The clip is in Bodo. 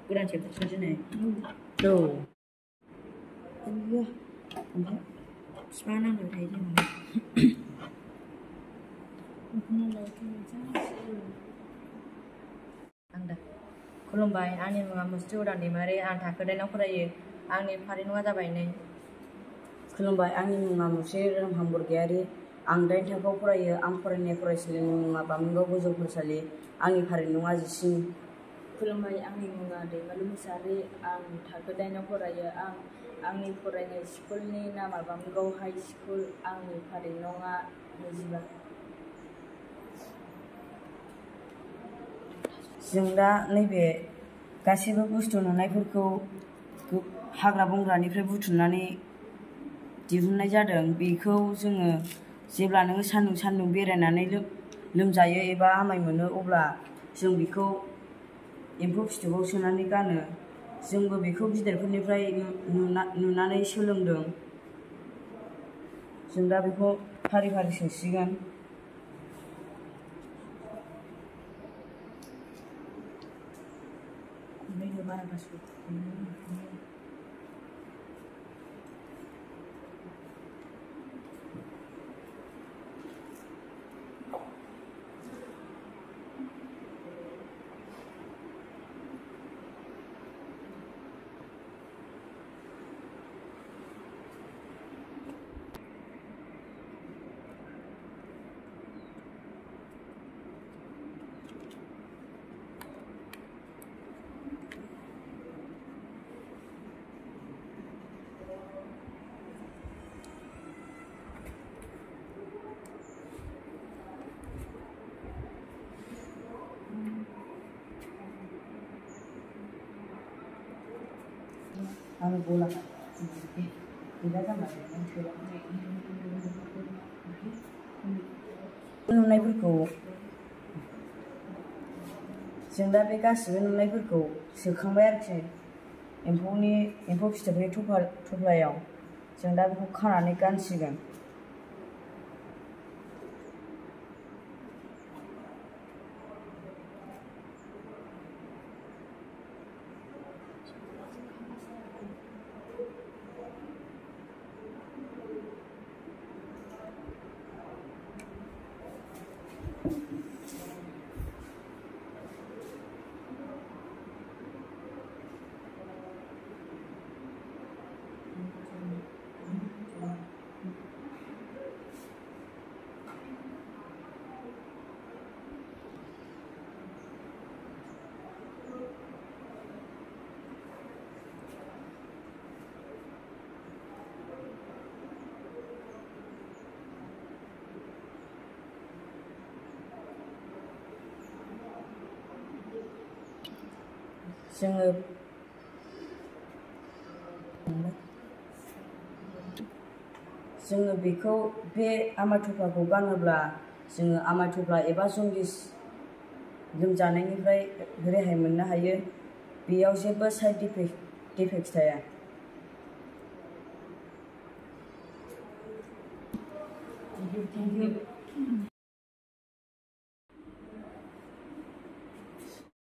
Kurang cepat saja nih. Tuh. Iya. Sepanang udah aja nih. Anda. खुलुमबाय आंनि मुङा मुस्रि उदां दैमारि आं थाखो 9 फरायो आंनि फारिमुङा जाबाय 2 खुलुमबाय आंनि मुङा मुस्रि रोंहां बरगयारि आं 8 थाखोआव फरायो आं फरायनाय फरायसालिनि मुङा बामोनगाव गोजौ फरायसालि आंनि फारिमुङा 19 खुलुमबाय आंनि मुङा दैमालु मुसाहारि आं थाखो 9 फरायो आंनि फरायनाय स्कुलनि नामा बामोनगाव हाइ स्कुल आंनि फारिमुङा 25 जों दा नैबे गासैबो बुस्थु नुनायफोरखौ हाग्रा बंग्रानिफ्राय बुथुमनानै दिहुननाय जादों बेखौ जोङो जेब्ला नोङो सान्दुं बेरायनानै लोमजायो एबा आमाय मोनो अब्ला जों बेखौ एम्फौ फिथोबाव सोनानै गानो जोंबो बेखौ गिदिरफोरनिफ्राय नुनानै सोलोंदों जों दा बेखौ फारि फारि सोसिगोन आं बोला नुनायफोरखौ जों दा बे गासिबो नुनायफोरखौ सोखांबाय आरोखि एम्फौ फिथोबनि थफ्लायाव जों दा बेखौ खानानै गानसिगोन जोङो बेखौ बे आमाय थफ्लाखौ गानोब्ला जोङो आमाय थफ्ला एबा जन्दिस लोमजानायनिफ्राय रेहाय मोननो हायो बेयाव जेबो साइड इफेक्ट थाया Thank you.